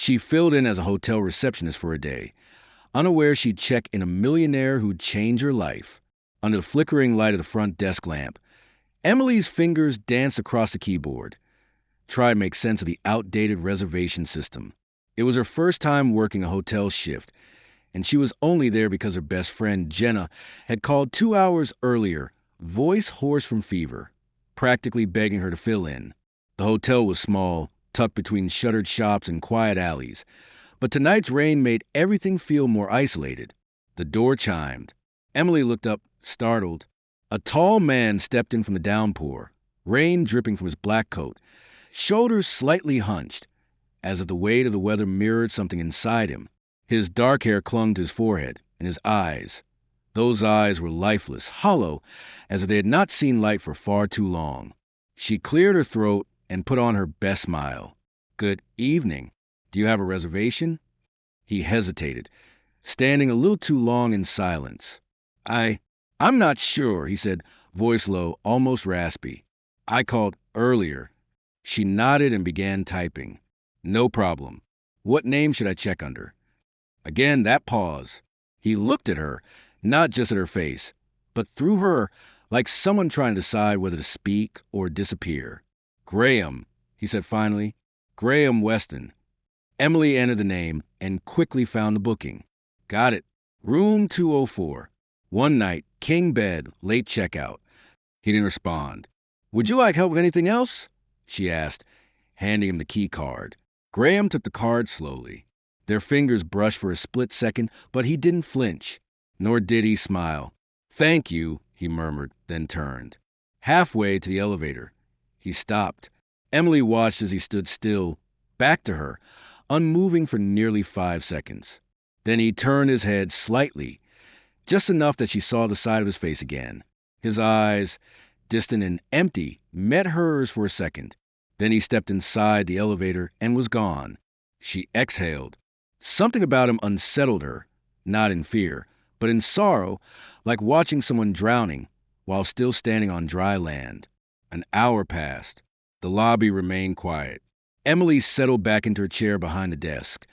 She filled in as a hotel receptionist for a day, unaware she'd check in a millionaire who'd change her life. Under the flickering light of the front desk lamp, Emily's fingers danced across the keyboard, tried to make sense of the outdated reservation system. It was her first time working a hotel shift, and she was only there because her best friend, Jenna, had called 2 hours earlier, voice hoarse from fever, practically begging her to fill in. The hotel was small, tucked between shuttered shops and quiet alleys, but tonight's rain made everything feel more isolated. The door chimed. Emily looked up, startled. A tall man stepped in from the downpour, rain dripping from his black coat, shoulders slightly hunched, as if the weight of the weather mirrored something inside him. His dark hair clung to his forehead, and his eyes. Those eyes were lifeless, hollow, as if they had not seen light for far too long. She cleared her throat and put on her best smile. "Good evening. Do you have a reservation?" He hesitated, standing a little too long in silence. I'm not sure," he said, voice low, almost raspy. "I called earlier." She nodded and began typing. "No problem. What name should I check under?" Again, that pause. He looked at her, not just at her face, but through her, like someone trying to decide whether to speak or disappear. "Graham," he said finally. "Graham Weston." Emily entered the name and quickly found the booking. "Got it. Room 204. One night, king bed, late checkout." He didn't respond. "Would you like help with anything else?" she asked, handing him the key card. Graham took the card slowly. Their fingers brushed for a split second, but he didn't flinch, nor did he smile. "Thank you," he murmured, then turned. Halfway to the elevator, he stopped. Emily watched as he stood still, back to her, unmoving for nearly 5 seconds. Then he turned his head slightly, just enough that she saw the side of his face again. His eyes, distant and empty, met hers for a second. Then he stepped inside the elevator and was gone. She exhaled. Something about him unsettled her, not in fear, but in sorrow, like watching someone drowning while still standing on dry land. An hour passed. The lobby remained quiet. Emily settled back into her chair behind the desk,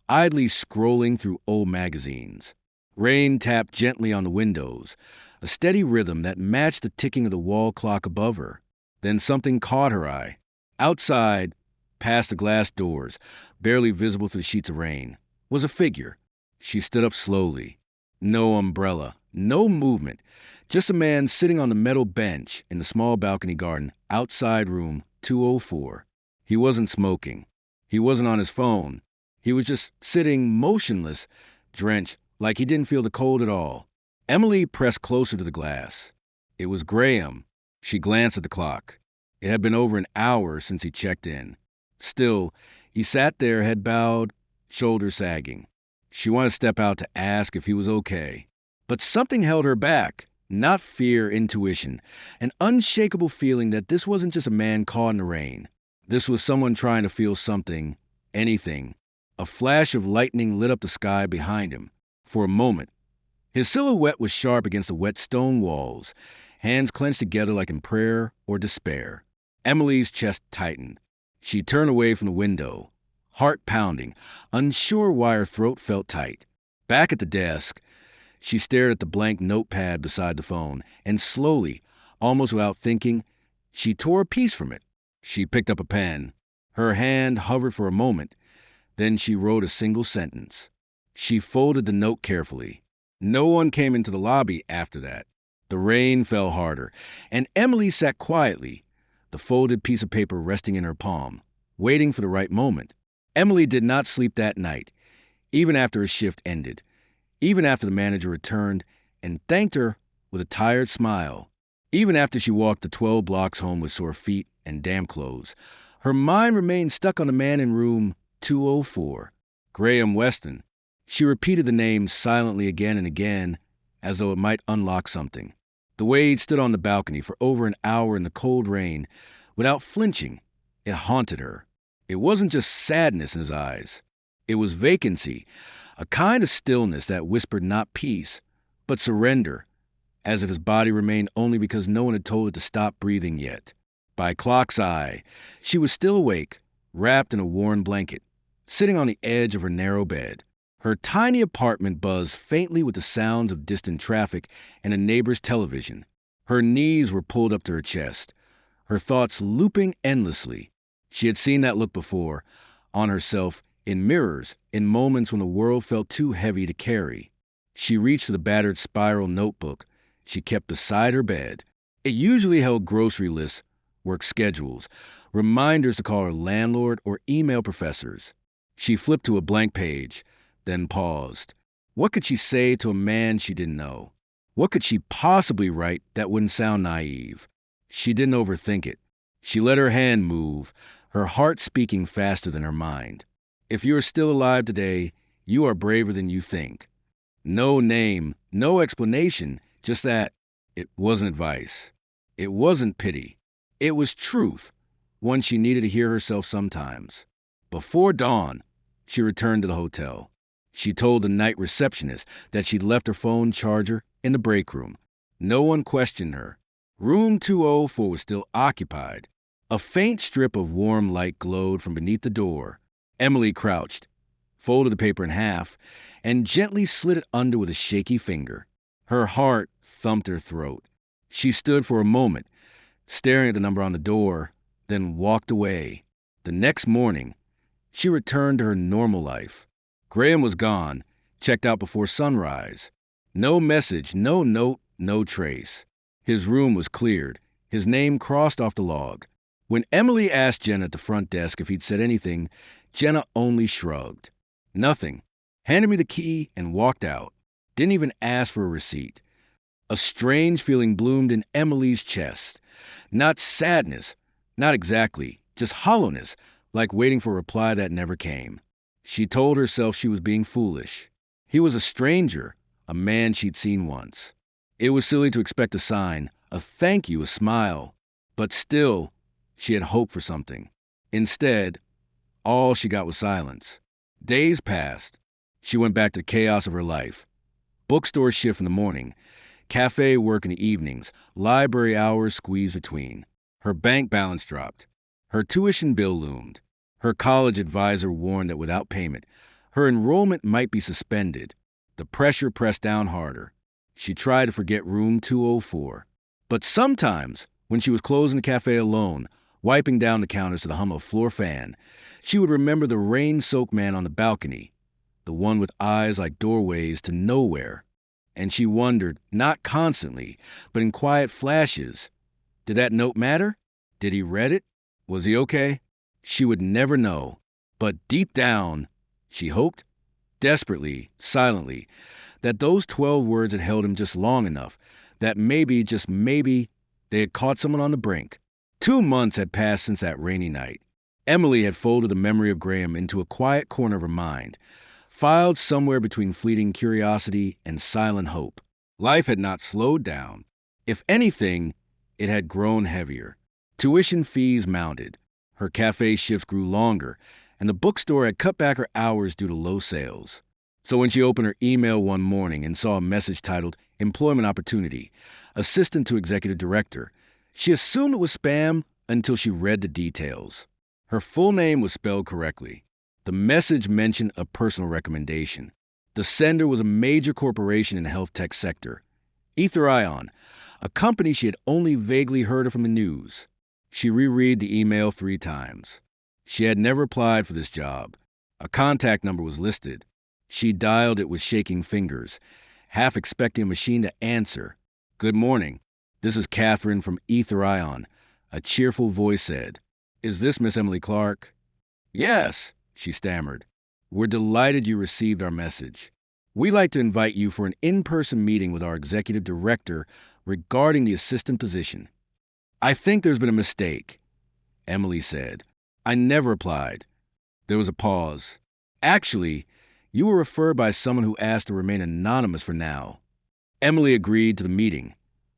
idly scrolling through old magazines. Rain tapped gently on the windows, a steady rhythm that matched the ticking of the wall clock above her. Then something caught her eye. Outside, past the glass doors, barely visible through the sheets of rain, was a figure. She stood up slowly. No umbrella, no movement, just a man sitting on the metal bench in the small balcony garden outside room 204. He wasn't smoking. He wasn't on his phone. He was just sitting motionless, drenched, like he didn't feel the cold at all. Emily pressed closer to the glass. It was Graham. She glanced at the clock. It had been over an hour since he checked in. Still, he sat there, head bowed, shoulders sagging. She wanted to step out to ask if he was okay. But something held her back. Not fear, intuition. An unshakable feeling that this wasn't just a man caught in the rain. This was someone trying to feel something, anything. A flash of lightning lit up the sky behind him. For a moment, his silhouette was sharp against the wet stone walls, hands clenched together like in prayer or despair. Emily's chest tightened. She turned away from the window, heart pounding, unsure why her throat felt tight. Back at the desk, she stared at the blank notepad beside the phone, and slowly, almost without thinking, she tore a piece from it. She picked up a pen. Her hand hovered for a moment. Then she wrote a single sentence. She folded the note carefully. No one came into the lobby after that. The rain fell harder, and Emily sat quietly, the folded piece of paper resting in her palm, waiting for the right moment. Emily did not sleep that night, even after her shift ended, even after the manager returned and thanked her with a tired smile, even after she walked the 12 blocks home with sore feet and damp clothes. Her mind remained stuck on the man in room 204, Graham Weston. She repeated the name silently again and again, as though it might unlock something. The way he'd stood on the balcony for over an hour in the cold rain, without flinching, it haunted her. It wasn't just sadness in his eyes. It was vacancy, a kind of stillness that whispered not peace, but surrender, as if his body remained only because no one had told it to stop breathing yet. By clock's eye, she was still awake, wrapped in a worn blanket. sitting on the edge of her narrow bed. Her tiny apartment buzzed faintly with the sounds of distant traffic and a neighbor's television. Her knees were pulled up to her chest, her thoughts looping endlessly. She had seen that look before, on herself, in mirrors, in moments when the world felt too heavy to carry. She reached for the battered spiral notebook she kept beside her bed. It usually held grocery lists, work schedules, reminders to call her landlord or email professors. She flipped to a blank page, then paused. What could she say to a man she didn't know? What could she possibly write that wouldn't sound naive? She didn't overthink it. She let her hand move, her heart speaking faster than her mind. If you are still alive today, you are braver than you think. No name, no explanation, just that it wasn't advice. It wasn't pity. It was truth, one she needed to hear herself sometimes. Before dawn, she returned to the hotel. She told the night receptionist that she'd left her phone charger in the break room. No one questioned her. Room 204 was still occupied. A faint strip of warm light glowed from beneath the door. Emily crouched, folded the paper in half, and gently slid it under with a shaky finger. Her heart thumped her throat. She stood for a moment, staring at the number on the door, then walked away. The next morning, she returned to her normal life. Graham was gone, checked out before sunrise. No message, no note, no trace. His room was cleared, his name crossed off the log. When Emily asked Jenna at the front desk if he'd said anything, Jenna only shrugged. Nothing. Handed me the key and walked out. Didn't even ask for a receipt. A strange feeling bloomed in Emily's chest. Not sadness, not exactly, just hollowness, like waiting for a reply that never came. She told herself she was being foolish. He was a stranger, a man she'd seen once. It was silly to expect a sign, a thank you, a smile. But still, she had hoped for something. Instead, all she got was silence. Days passed. She went back to the chaos of her life. Bookstore shift in the morning, cafe work in the evenings, library hours squeezed between. Her bank balance dropped. Her tuition bill loomed. Her college advisor warned that without payment, her enrollment might be suspended. The pressure pressed down harder. She tried to forget room 204. But sometimes, when she was closing the cafe alone, wiping down the counters to the hum of a floor fan, she would remember the rain-soaked man on the balcony, the one with eyes like doorways to nowhere. And she wondered, not constantly, but in quiet flashes, did that note matter? Did he read it? Was he okay? She would never know. But deep down, she hoped, desperately, silently, that those 12 words had held him just long enough, that maybe, just maybe, they had caught someone on the brink. 2 months had passed since that rainy night. Emily had folded the memory of Graham into a quiet corner of her mind, filed somewhere between fleeting curiosity and silent hope. Life had not slowed down. If anything, it had grown heavier. Tuition fees mounted. Her cafe shifts grew longer, and the bookstore had cut back her hours due to low sales. So when she opened her email one morning and saw a message titled Employment Opportunity, Assistant to Executive Director, she assumed it was spam until she read the details. Her full name was spelled correctly. The message mentioned a personal recommendation. The sender was a major corporation in the health tech sector, Etherion, a company she had only vaguely heard of from the news. She reread the email 3 times. She had never applied for this job. A contact number was listed. She dialed it with shaking fingers, half expecting a machine to answer. "Good morning. This is Catherine from Etherion," a cheerful voice said. "Is this Miss Emily Clark?" "Yes," she stammered. "We're delighted you received our message. We'd like to invite you for an in-person meeting with our executive director regarding the assistant position." "I think there's been a mistake," Emily said. "I never applied." There was a pause. "Actually, you were referred by someone who asked to remain anonymous for now." Emily agreed to the meeting,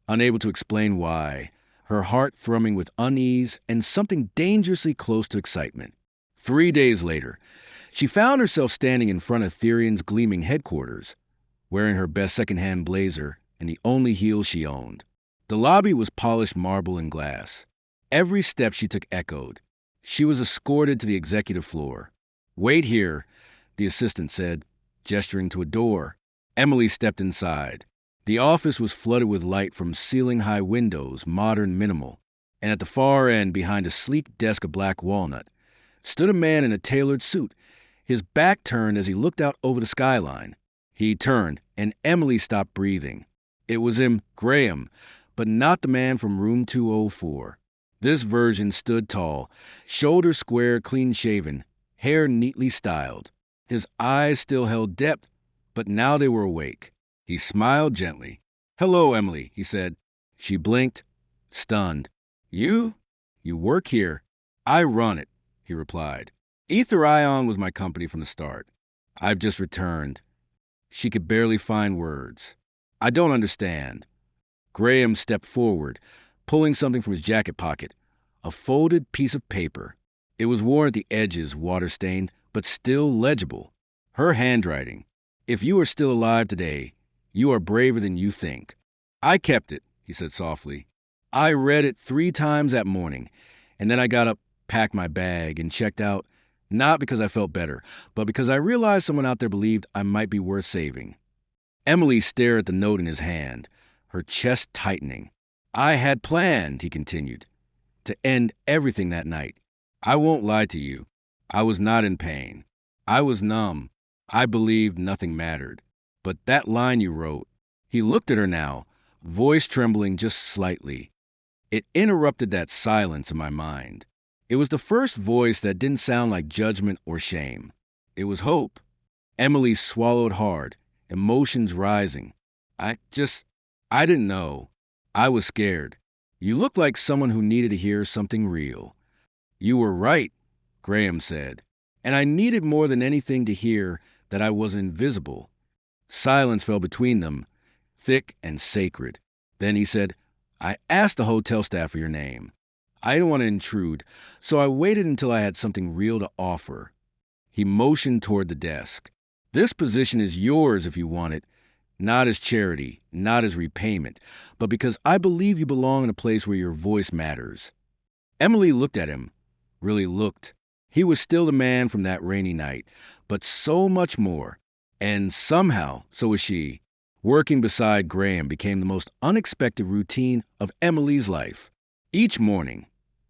unable to explain why, her heart thrumming with unease and something dangerously close to excitement. 3 days later, she found herself standing in front of Therion's gleaming headquarters, wearing her best secondhand blazer and the only heels she owned. The lobby was polished marble and glass. Every step she took echoed. She was escorted to the executive floor. Wait here, the assistant said, gesturing to a door. Emily stepped inside. The office was flooded with light from ceiling-high windows, modern minimal, and at the far end, behind a sleek desk of black walnut, stood a man in a tailored suit, his back turned as he looked out over the skyline. He turned, and Emily stopped breathing. It was him, Graham, but not the man from room 204. This version stood tall, shoulders square, clean-shaven, hair neatly styled. His eyes still held depth, but now they were awake. He smiled gently. "Hello, Emily," he said. She blinked, stunned. "You? You work here?" "I run it," he replied. "Ether Ion was my company from the start. I've just returned." She could barely find words. "I don't understand." Graham stepped forward, pulling something from his jacket pocket, a folded piece of paper. It was worn at the edges, water-stained, but still legible. Her handwriting. "If you are still alive today, you are braver than you think." "I kept it," he said softly. "I read it 3 times that morning, and then I got up, packed my bag, and checked out, not because I felt better, but because I realized someone out there believed I might be worth saving." Emily stared at the note in his hand, her chest tightening. "I had planned," he continued, "to end everything that night. I won't lie to you. I was not in pain. I was numb. I believed nothing mattered. But that line you wrote," he looked at her now, voice trembling just slightly. "It interrupted that silence in my mind. It was the first voice that didn't sound like judgment or shame. It was hope." Emily swallowed hard, emotions rising. I didn't know. I was scared. You looked like someone who needed to hear something real." "You were right," Graham said. "And I needed more than anything to hear that I was invisible." Silence fell between them, thick and sacred. Then he said, "I asked the hotel staff for your name. I didn't want to intrude, so I waited until I had something real to offer." He motioned toward the desk. "This position is yours if you want it, not as charity, not as repayment, but because I believe you belong in a place where your voice matters." Emily looked at him, really looked. He was still the man from that rainy night, but so much more. And somehow, so was she. Working beside Graham became the most unexpected routine of Emily's life. Each morning,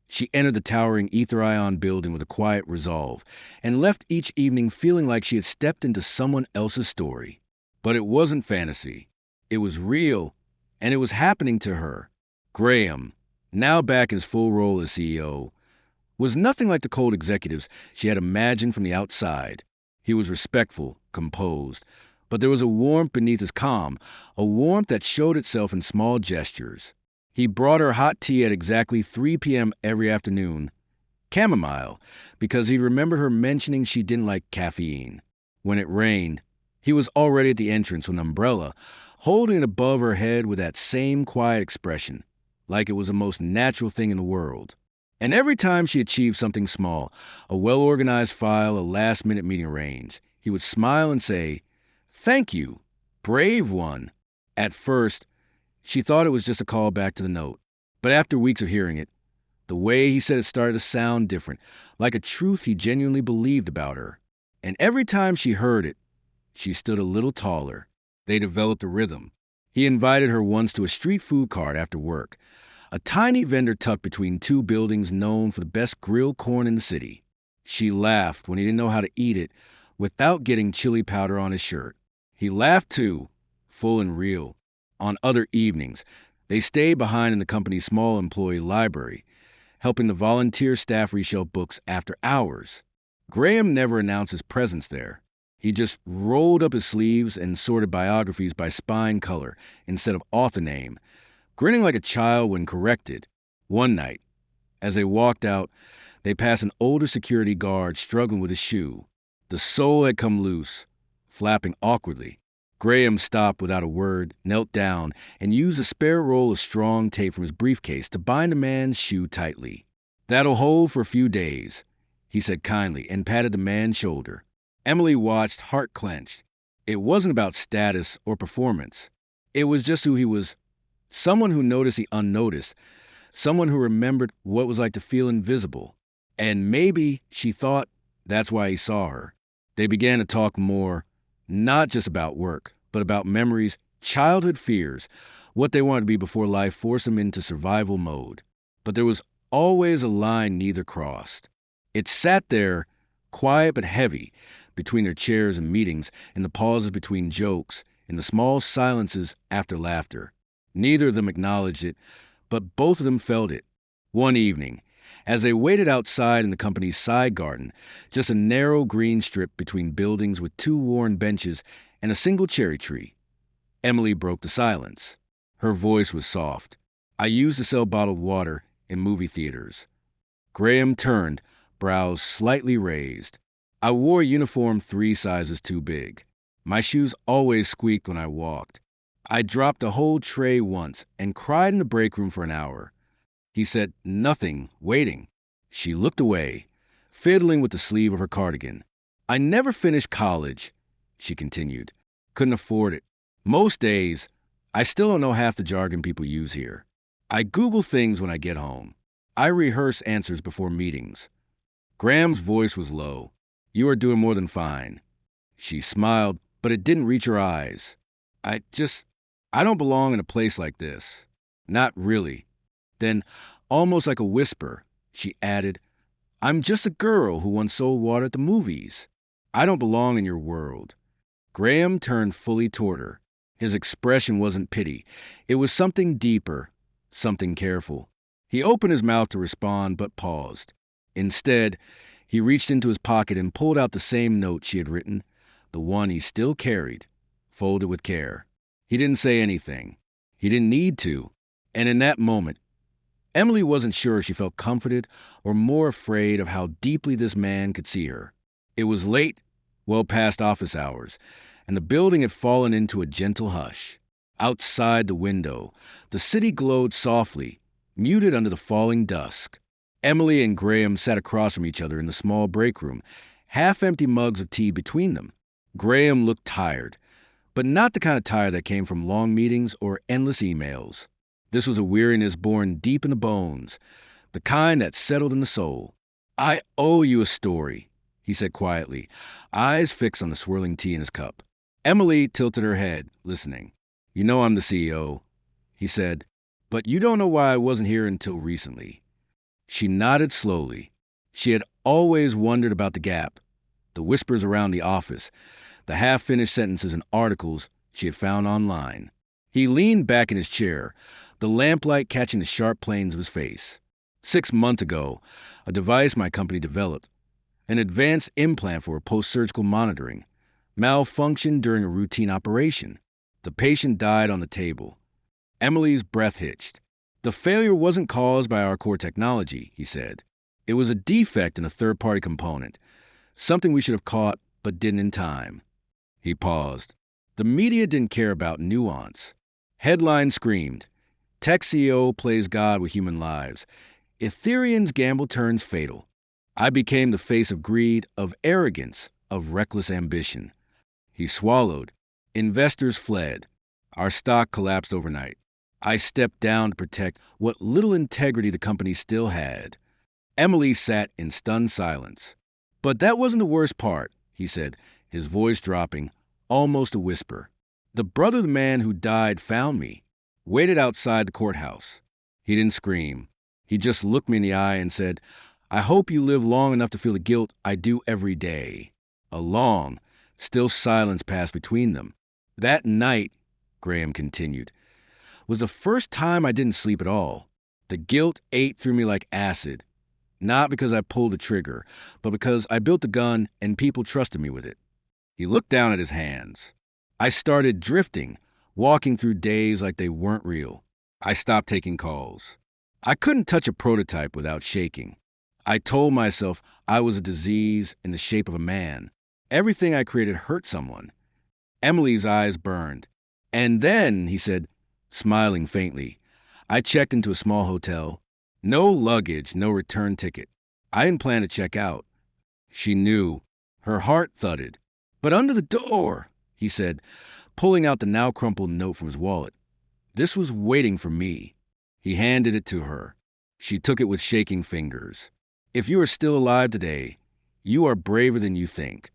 she entered the towering Ether Ion building with a quiet resolve, and left each evening feeling like she had stepped into someone else's story. But it wasn't fantasy. It was real, and it was happening to her. Graham, now back in his full role as CEO, was nothing like the cold executives she had imagined from the outside. He was respectful, composed, but there was a warmth beneath his calm, a warmth that showed itself in small gestures. He brought her hot tea at exactly 3 p.m. every afternoon, chamomile, because he remembered her mentioning she didn't like caffeine. When it rained, he was already at the entrance with an umbrella, holding it above her head with that same quiet expression, like it was the most natural thing in the world. And every time she achieved something small, a well-organized file, a last-minute meeting arranged, he would smile and say, "Thank you, brave one." At first, she thought it was just a call back to the note. But after weeks of hearing it, the way he said it started to sound different, like a truth he genuinely believed about her. And every time she heard it, she stood a little taller. They developed a rhythm. He invited her once to a street food cart after work, a tiny vendor tucked between 2 buildings known for the best grilled corn in the city. She laughed when he didn't know how to eat it without getting chili powder on his shirt. He laughed too, full and real. On other evenings, they stayed behind in the company's small employee library, helping the volunteer staff reshelve books after hours. Graham never announced his presence there. He just rolled up his sleeves and sorted biographies by spine color instead of author name, grinning like a child when corrected. One night, as they walked out, they passed an older security guard struggling with his shoe. The sole had come loose, flapping awkwardly. Graham stopped without a word, knelt down, and used a spare roll of strong tape from his briefcase to bind the man's shoe tightly. "That'll hold for a few days," he said kindly, and patted the man's shoulder. Emily watched, heart clenched. It wasn't about status or performance. It was just who he was. Someone who noticed the unnoticed. Someone who remembered what it was like to feel invisible. And maybe, she thought, That's why he saw her. They began to talk more, not just about work, but about memories, childhood fears, what they wanted to be before life forced them into survival mode. But there was always a line neither crossed. It sat there, quiet but heavy, between their chairs and meetings, in the pauses between jokes, in the small silences after laughter. Neither of them acknowledged it, but both of them felt it. One evening, as they waited outside in the company's side garden, just a narrow green strip between buildings with two worn benches and a single cherry tree, Emily broke the silence. Her voice was soft. I used to sell bottled water in movie theaters. Graham turned, brows slightly raised. I wore a uniform 3 sizes too big. My shoes always squeaked when I walked. I dropped a whole tray once and cried in the break room for an hour. He said nothing, waiting. She looked away, fiddling with the sleeve of her cardigan. I never finished college, she continued. Couldn't afford it. Most days, I still don't know half the jargon people use here. I Google things when I get home. I rehearse answers before meetings. Graham's voice was low. You are doing more than fine. She smiled, but it didn't reach her eyes. I don't belong in a place like this. Not really. Then, almost like a whisper, she added, I'm just a girl who once sold water at the movies. I don't belong in your world. Graham turned fully toward her. His expression wasn't pity. It was something deeper, something careful. He opened his mouth to respond, but paused. Instead, he reached into his pocket and pulled out the same note she had written, the one he still carried, folded with care. He didn't say anything. He didn't need to. And in that moment, Emily wasn't sure she felt comforted or more afraid of how deeply this man could see her. It was late, well past office hours, and the building had fallen into a gentle hush. Outside the window, the city glowed softly, muted under the falling dusk. Emily and Graham sat across from each other in the small break room, half-empty mugs of tea between them. Graham looked tired, but not the kind of tired that came from long meetings or endless emails. This was a weariness born deep in the bones, the kind that settled in the soul. I owe you a story, he said quietly, eyes fixed on the swirling tea in his cup. Emily tilted her head, listening. You know I'm the CEO, he said, but you don't know why I wasn't here until recently. She nodded slowly. She had always wondered about the gap, the whispers around the office, the half-finished sentences and articles she had found online. He leaned back in his chair, the lamplight catching the sharp planes of his face. 6 months ago, a device my company developed, an advanced implant for post-surgical monitoring, malfunctioned during a routine operation. The patient died on the table. Emily's breath hitched. The failure wasn't caused by our core technology, he said. It was a defect in a third-party component, something we should have caught but didn't in time. He paused. The media didn't care about nuance. Headline screamed, Tech CEO plays God with human lives. Ethereum's gamble turns fatal. I became the face of greed, of arrogance, of reckless ambition. He swallowed. Investors fled. Our stock collapsed overnight. I stepped down to protect what little integrity the company still had. Emily sat in stunned silence. But that wasn't the worst part, he said, his voice dropping, almost a whisper. The brother of the man who died found me, waited outside the courthouse. He didn't scream. He just looked me in the eye and said, I hope you live long enough to feel the guilt I do every day. A long, still silence passed between them. That night, Graham continued, was the first time I didn't sleep at all. The guilt ate through me like acid. Not because I pulled the trigger, but because I built the gun and people trusted me with it. He looked down at his hands. I started drifting, walking through days like they weren't real. I stopped taking calls. I couldn't touch a prototype without shaking. I told myself I was a disease in the shape of a man. Everything I created hurt someone. Emily's eyes burned. And then, he said, smiling faintly, I checked into a small hotel. No luggage, no return ticket. I didn't plan to check out. She knew. Her heart thudded. But under the door, he said, pulling out the now crumpled note from his wallet. This was waiting for me. He handed it to her. She took it with shaking fingers. If you are still alive today, You are braver than you think.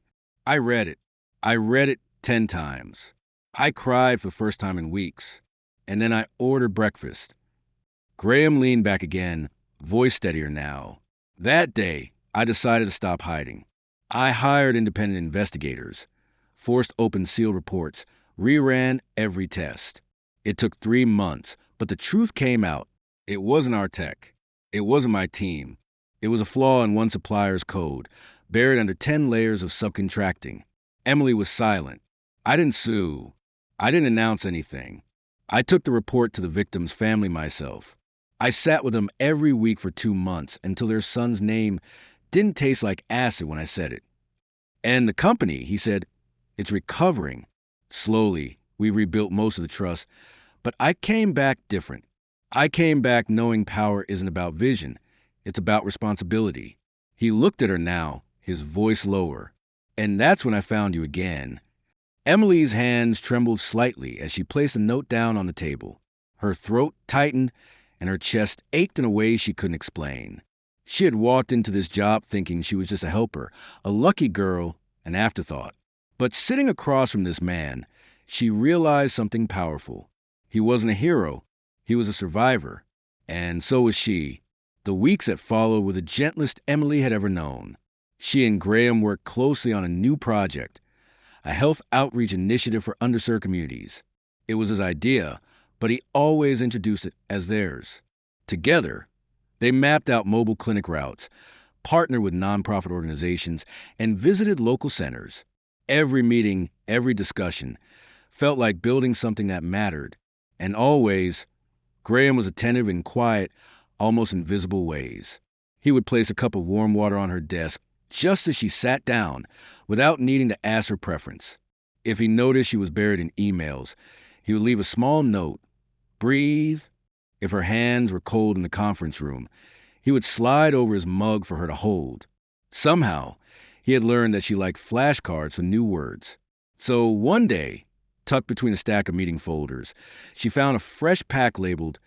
I read it. I read it 10 times. I cried for the first time in weeks. And then I ordered breakfast. Graham leaned back again, voice steadier now. That day, I decided to stop hiding. I hired independent investigators, forced open sealed reports, reran every test. It took 3 months, but the truth came out. It wasn't our tech. It wasn't my team. It was a flaw in one supplier's code, buried under 10 layers of subcontracting. Emily was silent. I didn't sue. I didn't announce anything. I took the report to the victim's family myself. I sat with them every week for 2 months until their son's name didn't taste like acid when I said it. And the company, he said, it's recovering. Slowly, we rebuilt most of the trust, but I came back different. I came back knowing power isn't about vision, it's about responsibility. He looked at her now, his voice lower. And that's when I found you again. Emily's hands trembled slightly as she placed a note down on the table. Her throat tightened and her chest ached in a way she couldn't explain. She had walked into this job thinking she was just a helper, a lucky girl, an afterthought. But sitting across from this man, she realized something powerful. He wasn't a hero, he was a survivor. And so was she. The weeks that followed were the gentlest Emily had ever known. She and Graham worked closely on a new project, a health outreach initiative for underserved communities. It was his idea, but he always introduced it as theirs. Together, they mapped out mobile clinic routes, partnered with nonprofit organizations, and visited local centers. Every meeting, every discussion felt like building something that mattered. And always, Graham was attentive in quiet, almost invisible ways. He would place a cup of warm water on her desk just as she sat down, without needing to ask her preference. If he noticed she was buried in emails, he would leave a small note. Breathe. If her hands were cold in the conference room, he would slide over his mug for her to hold. Somehow, he had learned that she liked flashcards for new words. So one day, tucked between a stack of meeting folders, she found a fresh pack labeled,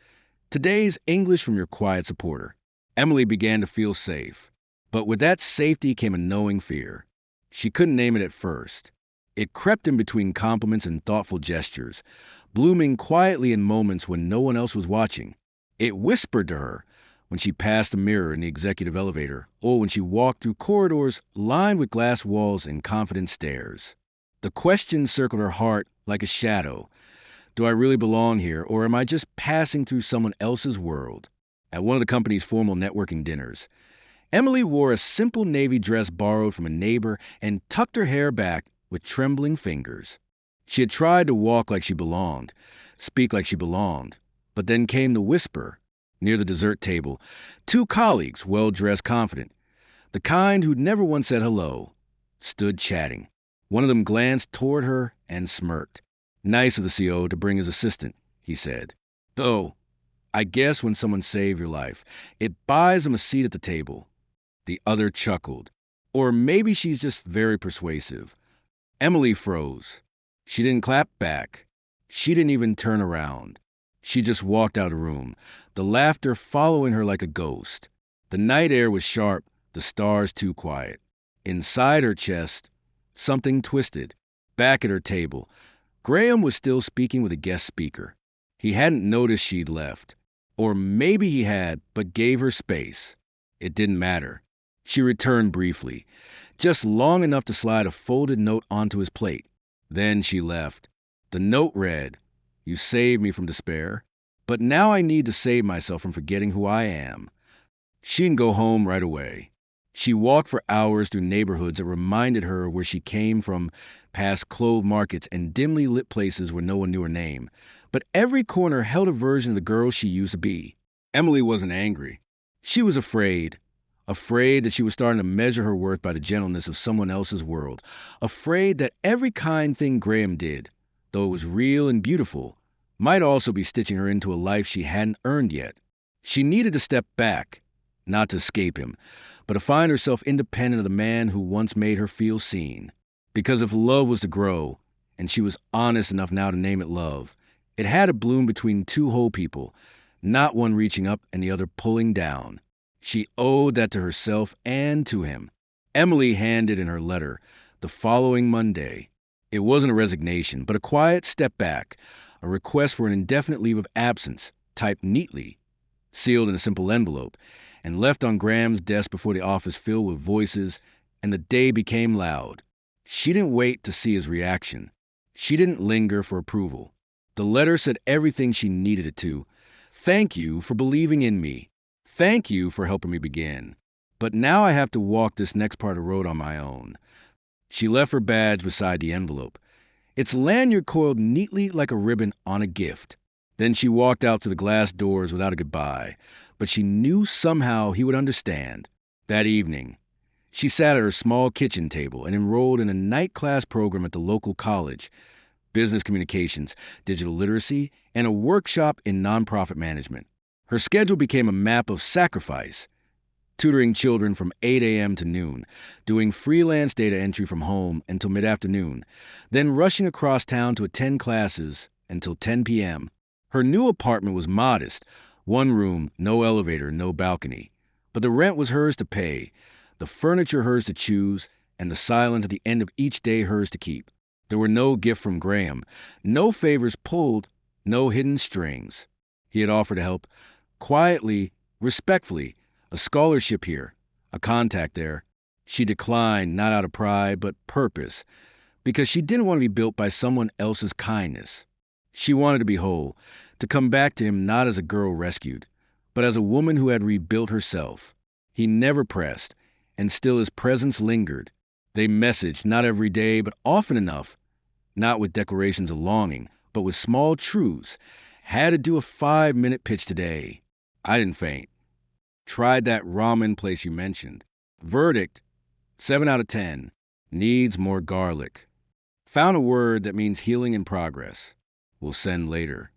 "Today's English from your quiet supporter." Emily began to feel safe. But with that safety came a knowing fear. She couldn't name it at first. It crept in between compliments and thoughtful gestures, blooming quietly in moments when no one else was watching. It whispered to her when she passed a mirror in the executive elevator, or when she walked through corridors lined with glass walls and confident stares. The question circled her heart like a shadow. Do I really belong here, or am I just passing through someone else's world? At one of the company's formal networking dinners, Emily wore a simple navy dress borrowed from a neighbor and tucked her hair back with trembling fingers. She had tried to walk like she belonged, speak like she belonged, but then came the whisper. Near the dessert table, two colleagues, well-dressed, confident, the kind who'd never once said hello, stood chatting. One of them glanced toward her and smirked. Nice of the CO to bring his assistant, he said. Though, I guess when someone saved your life, it buys them a seat at the table. The other chuckled. Or maybe she's just very persuasive. Emily froze. She didn't clap back. She didn't even turn around. She just walked out of the room, the laughter following her like a ghost. The night air was sharp, the stars too quiet. Inside her chest, something twisted. Back at her table, Graham was still speaking with a guest speaker. He hadn't noticed she'd left. Or maybe he had, but gave her space. It didn't matter. She returned briefly, just long enough to slide a folded note onto his plate. Then she left. The note read, "You saved me from despair, but now I need to save myself from forgetting who I am." She didn't go home right away. She walked for hours through neighborhoods that reminded her where she came from, past clothed markets and dimly lit places where no one knew her name. But every corner held a version of the girl she used to be. Emily wasn't angry. She was afraid. Afraid that she was starting to measure her worth by the gentleness of someone else's world. Afraid that every kind thing Graham did, though it was real and beautiful, might also be stitching her into a life she hadn't earned yet. She needed to step back, not to escape him, but to find herself independent of the man who once made her feel seen. Because if love was to grow, and she was honest enough now to name it love, it had to bloom between two whole people, not one reaching up and the other pulling down. She owed that to herself and to him. Emily handed in her letter the following Monday. It wasn't a resignation, but a quiet step back, a request for an indefinite leave of absence, typed neatly, sealed in a simple envelope, and left on Graham's desk before the office filled with voices, and the day became loud. She didn't wait to see his reaction. She didn't linger for approval. The letter said everything she needed it to. Thank you for believing in me. Thank you for helping me begin. But now I have to walk this next part of the road on my own. She left her badge beside the envelope, its lanyard coiled neatly like a ribbon on a gift. Then she walked out to the glass doors without a goodbye, but she knew somehow he would understand. That evening, she sat at her small kitchen table and enrolled in a night class program at the local college, business communications, digital literacy, and a workshop in nonprofit management. Her schedule became a map of sacrifice, tutoring children from 8 a.m. to noon, doing freelance data entry from home until mid-afternoon, then rushing across town to attend classes until 10 p.m. Her new apartment was modest, one room, no elevator, no balcony. But the rent was hers to pay, the furniture hers to choose, and the silence at the end of each day hers to keep. There were no gift from Graham, no favors pulled, no hidden strings. He had offered to help, quietly, respectfully, a scholarship here, a contact there. She declined, not out of pride, but purpose, because she didn't want to be built by someone else's kindness. She wanted to be whole, to come back to him not as a girl rescued, but as a woman who had rebuilt herself. He never pressed, and still his presence lingered. They messaged, not every day, but often enough, not with declarations of longing, but with small truths. Had to do a 5-minute pitch today. I didn't faint. Tried that ramen place you mentioned. Verdict, 7 out of 10. Needs more garlic. Found a word that means healing in progress. Will send later.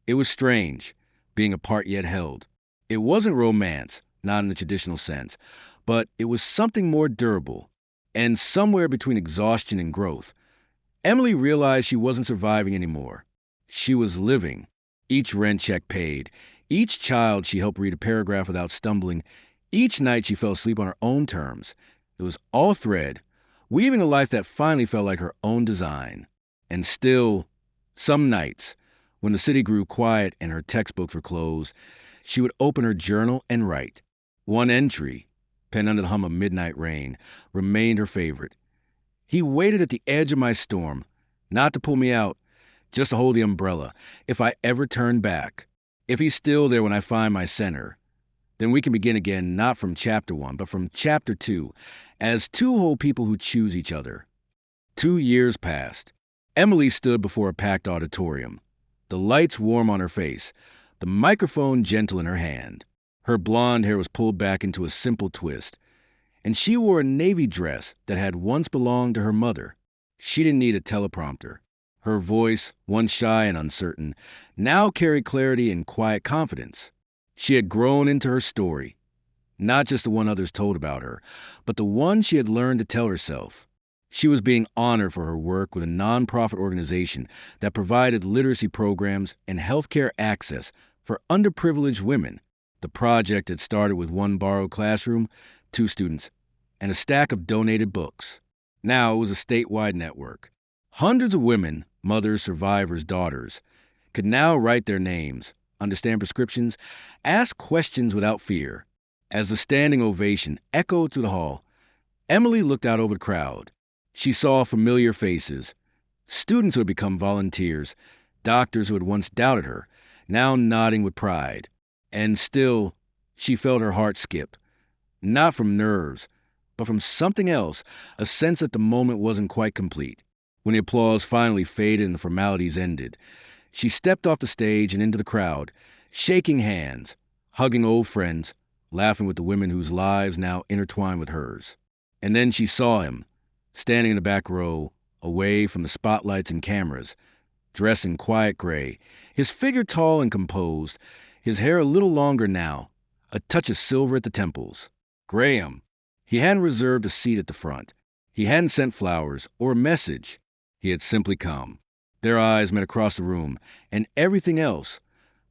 It was strange, being apart yet held. It wasn't romance, not in the traditional sense, but it was something more durable, and somewhere between exhaustion and growth. Emily realized she wasn't surviving anymore. She was living. Each rent check paid, each child she helped read a paragraph without stumbling, each night she fell asleep on her own terms. It was all thread, weaving a life that finally felt like her own design. And still, some nights, when the city grew quiet and her textbooks were closed, she would open her journal and write. One entry, penned under the hum of midnight rain, remained her favorite. He waited at the edge of my storm, not to pull me out, just to hold the umbrella, if I ever turn back. If he's still there when I find my center, then we can begin again not from chapter 1, but from chapter 2, as two whole people who choose each other. 2 years passed. Emily stood before a packed auditorium, the lights warm on her face, the microphone gentle in her hand. Her blonde hair was pulled back into a simple twist, and she wore a navy dress that had once belonged to her mother. She didn't need a teleprompter. Her voice, once shy and uncertain, now carried clarity and quiet confidence. She had grown into her story, not just the one others told about her, but the one she had learned to tell herself. She was being honored for her work with a nonprofit organization that provided literacy programs and healthcare access for underprivileged women. The project had started with one borrowed classroom, 2 students, and a stack of donated books. Now it was a statewide network. Hundreds of women, mothers, survivors, daughters, could now write their names, understand prescriptions, ask questions without fear. As the standing ovation echoed through the hall, Emily looked out over the crowd. She saw familiar faces, students who had become volunteers, doctors who had once doubted her, now nodding with pride. And still, she felt her heart skip, not from nerves, but from something else, a sense that the moment wasn't quite complete. When the applause finally faded and the formalities ended, she stepped off the stage and into the crowd, shaking hands, hugging old friends, laughing with the women whose lives now intertwined with hers. And then she saw him, standing in the back row, away from the spotlights and cameras, dressed in quiet gray, his figure tall and composed, his hair a little longer now, a touch of silver at the temples. Graham. He hadn't reserved a seat at the front. He hadn't sent flowers or a message. He had simply come. Their eyes met across the room, and everything else,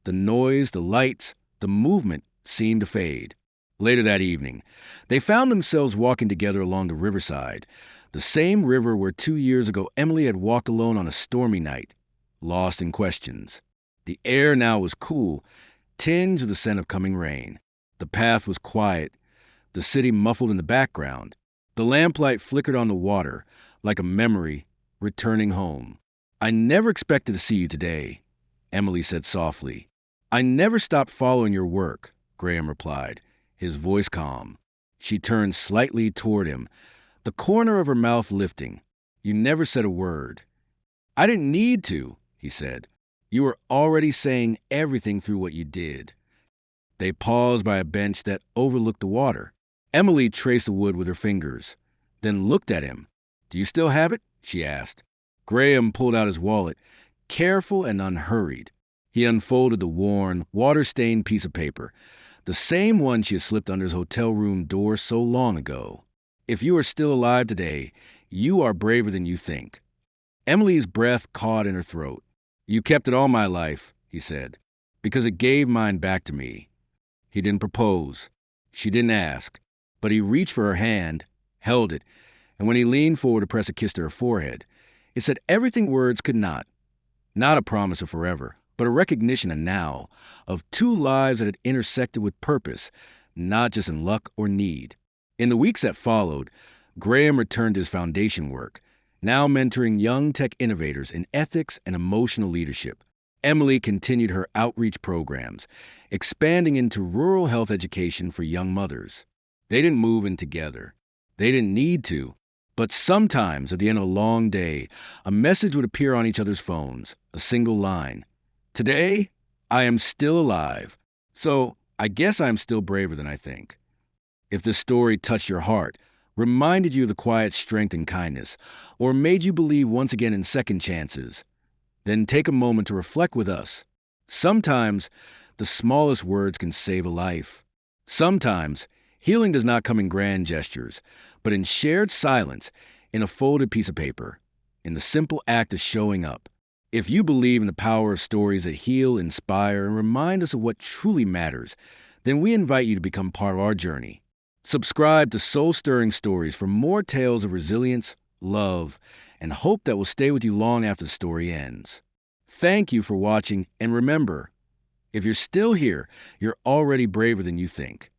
the noise, the lights, the movement, seemed to fade. Later that evening, they found themselves walking together along the riverside, the same river where 2 years ago Emily had walked alone on a stormy night, lost in questions. The air now was cool, tinged with the scent of coming rain. The path was quiet, the city muffled in the background. The lamplight flickered on the water, like a memory returning home. "I never expected to see you today," Emily said softly. "I never stopped following your work," Graham replied, his voice calm. She turned slightly toward him, the corner of her mouth lifting. "You never said a word." "I didn't need to," he said. "You were already saying everything through what you did." They paused by a bench that overlooked the water. Emily traced the wood with her fingers, then looked at him. "Do you still have it?" she asked. Graham pulled out his wallet, careful and unhurried. He unfolded the worn, water-stained piece of paper, the same one she had slipped under his hotel room door so long ago. "If you are still alive today, you are braver than you think." Emily's breath caught in her throat. "You kept it all my life," he said, "because it gave mine back to me." He didn't propose. She didn't ask. But he reached for her hand, held it, and when he leaned forward to press a kiss to her forehead, it said everything words could not. Not a promise of forever, but a recognition and now of two lives that had intersected with purpose, not just in luck or need. In the weeks that followed, Graham returned to his foundation work, now mentoring young tech innovators in ethics and emotional leadership. Emily continued her outreach programs, expanding into rural health education for young mothers. They didn't move in together. They didn't need to. But sometimes, at the end of a long day, a message would appear on each other's phones, a single line. "Today, I am still alive. So I guess I'm still braver than I think." If this story touched your heart, reminded you of the quiet strength and kindness, or made you believe once again in second chances, then take a moment to reflect with us. Sometimes, the smallest words can save a life. Sometimes, healing does not come in grand gestures, but in shared silence, in a folded piece of paper, in the simple act of showing up. If you believe in the power of stories that heal, inspire, and remind us of what truly matters, then we invite you to become part of our journey. Subscribe to Soul Stirring Stories for more tales of resilience, love, and hope that will stay with you long after the story ends. Thank you for watching, and remember, if you're still here, you're already braver than you think.